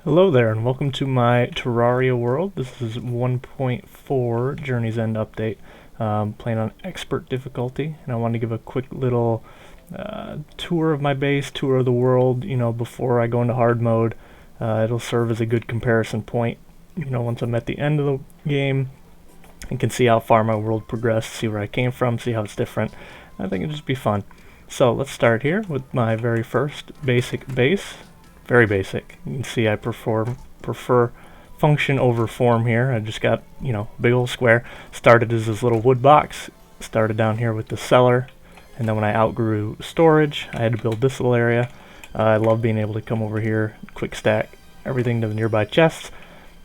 Hello there, and welcome to my Terraria world. This is 1.4 Journey's End update. Playing on expert difficulty, and I wanted to give a quick little tour of my base, tour of the world, before I go into hard mode. It'll serve as a good comparison point, once I'm at the end of the game and can see how far my world progressed, see where I came from, see how it's different. I think it'll just be fun. So let's start here with my very first basic base. Very basic. You can see I prefer function over form here. I just got, big old square. Started as this little wood box. Started down here with the cellar. And then when I outgrew storage, I had to build this little area. I love being able to come over here, quick stack everything to the nearby chests.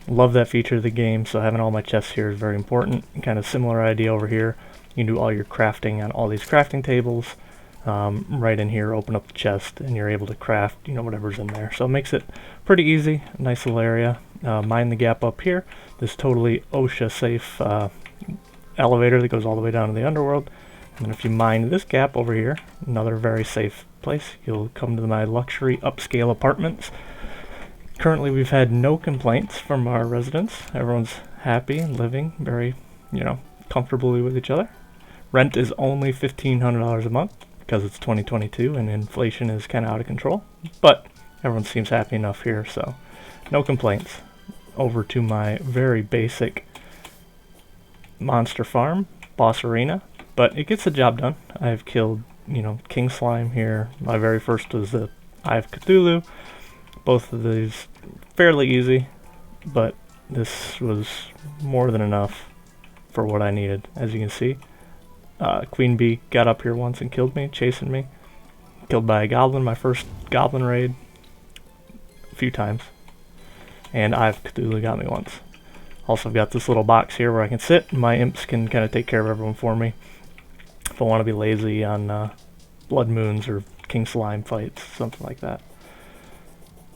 Love that feature of the game, so having all my chests here is very important. Kind of similar idea over here. You can do all your crafting on all these crafting tables. Right in here, open up the chest, and you're able to craft, whatever's in there. So it makes it pretty easy. Nice little area. Mine the gap up here. This totally OSHA safe elevator that goes all the way down to the underworld. And then if you mine this gap over here, another very safe place, you'll come to my luxury upscale apartments. Currently, we've had no complaints from our residents. Everyone's happy and living very, comfortably with each other. Rent is only $1,500 a month, because it's 2022 and inflation is kind of out of control. But everyone seems happy enough here, so no complaints. Over to my very basic monster farm, boss arena, but it gets the job done. I've killed, king slime here. My very first was the Eye of Cthulhu. Both of these fairly easy, but this was more than enough for what I needed, as you can see. Queen Bee got up here once and killed me, chasing me. Killed by a goblin, my first goblin raid a few times. And Eye of Cthulhu got me once. Also, I've got this little box here where I can sit. My imps can kind of take care of everyone for me if I want to be lazy on blood moons or king slime fights, something like that.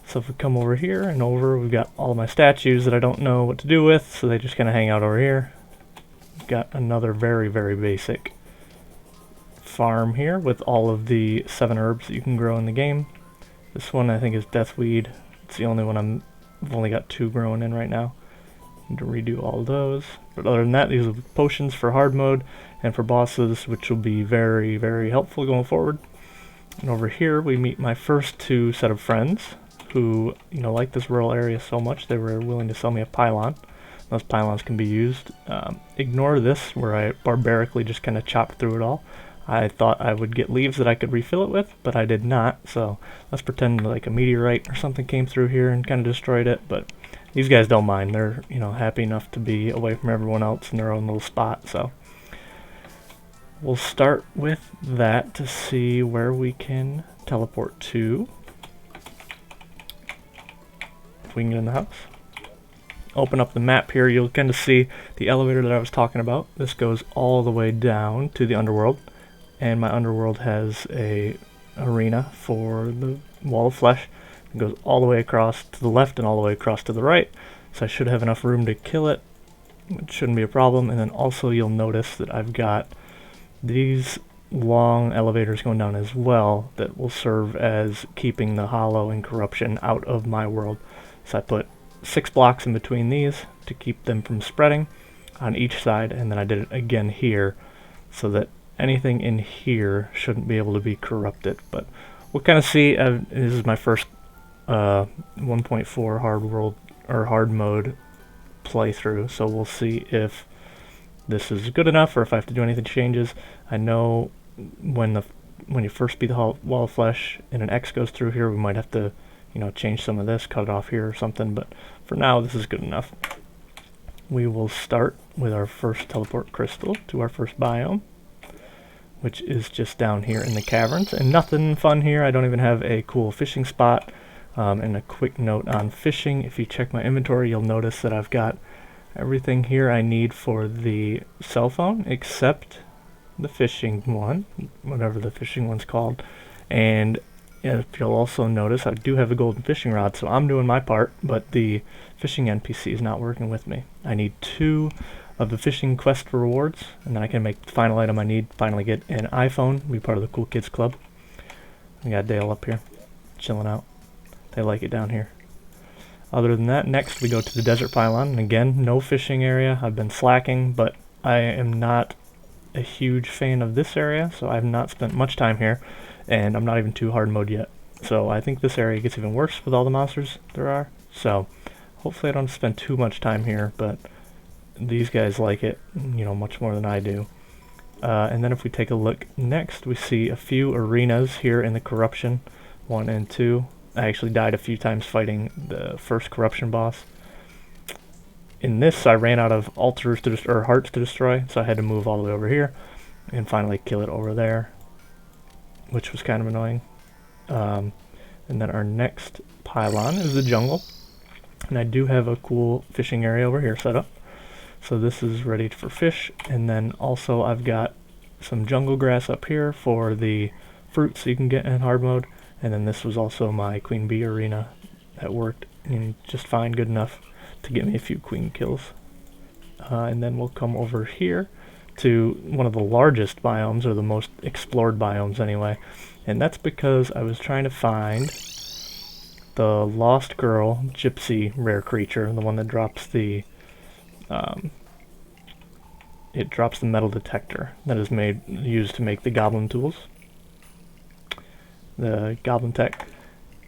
So if we come over here and over, we've got all of my statues that I don't know what to do with, so they just kind of hang out over here. Got another very, very basic farm here with all of the 7 herbs that you can grow in the game. This one I think is deathweed. It's the only one I've only got 2 growing in right now. Need to redo all of those. But other than that, these are potions for hard mode and for bosses, which will be very, very helpful going forward. And over here we meet my first 2 set of friends who, like this rural area so much they were willing to sell me a pylon. Those pylons can be used. Ignore this, where I barbarically just kind of chopped through it all. I thought I would get leaves that I could refill it with, but I did not. So let's pretend like a meteorite or something came through here and kind of destroyed it. But these guys don't mind. They're, happy enough to be away from everyone else in their own little spot. So we'll start with that to see where we can teleport to. If we can get in the house. Open up the map here, you'll kind of see the elevator that I was talking about. This goes all the way down to the underworld, and my underworld has a arena for the wall of flesh. It goes all the way across to the left and all the way across to the right, so I should have enough room to kill it. It shouldn't be a problem. And then also you'll notice that I've got these long elevators going down as well that will serve as keeping the hollow and corruption out of my world. So I put 6 blocks in between these to keep them from spreading on each side, and then I did it again here so that anything in here shouldn't be able to be corrupted. But we'll kind of see. This is my first 1.4 hard world or hard mode playthrough, so we'll see if this is good enough or if I have to do anything changes. I know when you first beat the wall of flesh and an X goes through here, we might have to change some of this, cut it off here or something, but for now this is good enough. We will start with our first teleport crystal to our first biome, which is just down here in the caverns, and nothing fun here. I don't even have a cool fishing spot. And a quick note on fishing, if you check my inventory, you'll notice that I've got everything here I need for the cell phone, except the fishing one, whatever the fishing one's called. And if you'll also notice, I do have a golden fishing rod, so I'm doing my part, but the fishing NPC is not working with me. I need 2 of the fishing quest rewards, and then I can make the final item I need, finally get an iPhone, be part of the Cool Kids Club. I got Dale up here, chilling out. They like it down here. Other than that, next we go to the desert pylon, and again, no fishing area. I've been slacking, but I am not a huge fan of this area, so I've not spent much time here, and I'm not even too hard mode yet. So I think this area gets even worse with all the monsters there are, so hopefully I don't spend too much time here, but these guys like it, you know, much more than I do. And then if we take a look next, we see a few arenas here in the corruption, 1 and 2. I actually died a few times fighting the first corruption boss. In this, I ran out of altars to or hearts to destroy, so I had to move all the way over here and finally kill it over there, which was kind of annoying. And then our next pylon is the jungle, and I do have a cool fishing area over here set up. So this is ready for fish, and then also I've got some jungle grass up here for the fruits you can get in hard mode. And then this was also my queen bee arena that worked just fine, good enough to get me a few queen kills. And then we'll come over here to one of the largest biomes, or the most explored biomes anyway. And that's because I was trying to find the Lost Girl Gypsy rare creature, the one that drops the it drops the metal detector that is used to make the goblin tools, the goblin tech.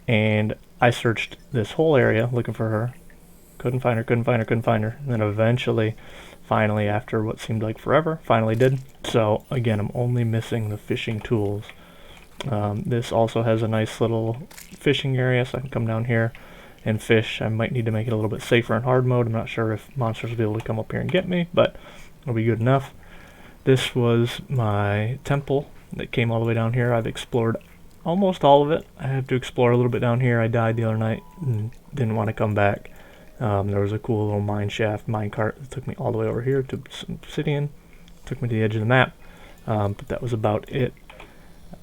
And I searched this whole area looking for her, couldn't find her, and then eventually, finally, after what seemed like forever, finally did. So again, I'm only missing the fishing tools. This also has a nice little fishing area, so I can come down here and fish. I might need to make it a little bit safer in hard mode. I'm not sure if monsters will be able to come up here and get me, but it'll be good enough. This was my temple that came all the way down here. I've explored almost all of it. I have to explore a little bit down here. I died the other night and didn't want to come back. There was a cool little mine shaft, mine cart that took me all the way over here to some obsidian. Took me to the edge of the map, but that was about it.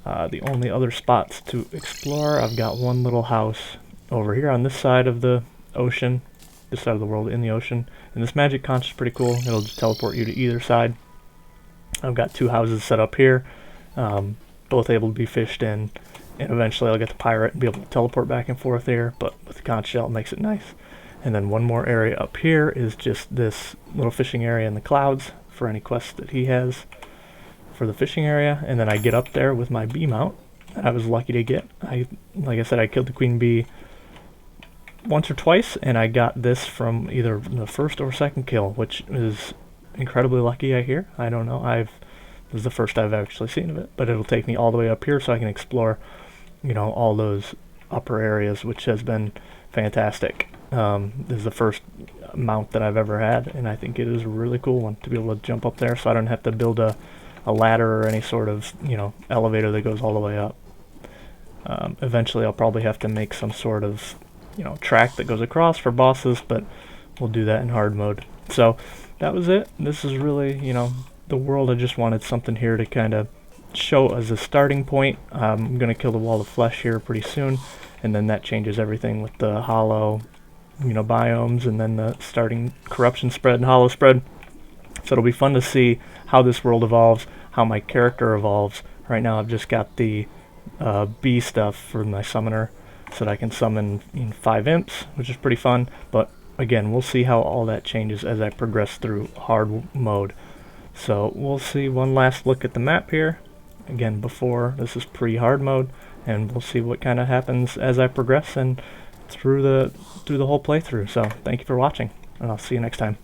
The only other spots to explore, I've got one little house over here on this side of the ocean, this side of the world in the ocean. And this magic conch is pretty cool. It'll just teleport you to either side. I've got 2 houses set up here, both able to be fished in, and eventually I'll get the pirate and be able to teleport back and forth there, but with the conch shell it makes it nice. And then one more area up here is just this little fishing area in the clouds for any quests that he has for the fishing area. And then I get up there with my bee mount that I was lucky to get. Like I said, I killed the queen bee once or twice, and I got this from either the first or second kill, which is incredibly lucky, I hear. I don't know. This is the first I've actually seen of it, but it'll take me all the way up here so I can explore, you know, all those upper areas, which has been fantastic. This is the first mount that I've ever had, and I think it is a really cool one to be able to jump up there, so I don't have to build a ladder or any sort of, you know, elevator that goes all the way up. Eventually I'll probably have to make some sort of, you know, track that goes across for bosses, but we'll do that in hard mode. So that was it. This is really, you know, the world. I just wanted something here to kind of show as a starting point. I'm going to kill the wall of flesh here pretty soon, and then that changes everything with the hollow, you know, biomes, and then the starting corruption spread and hollow spread. So it'll be fun to see how this world evolves, how my character evolves. Right now I've just got the bee stuff for my summoner, so that I can summon 5 imps, which is pretty fun. But again, we'll see how all that changes as I progress through hard mode. So we'll see one last look at the map here. Again, before, this is pre-hard mode, and we'll see what kind of happens as I progress and through the whole playthrough. So thank you for watching, and I'll see you next time.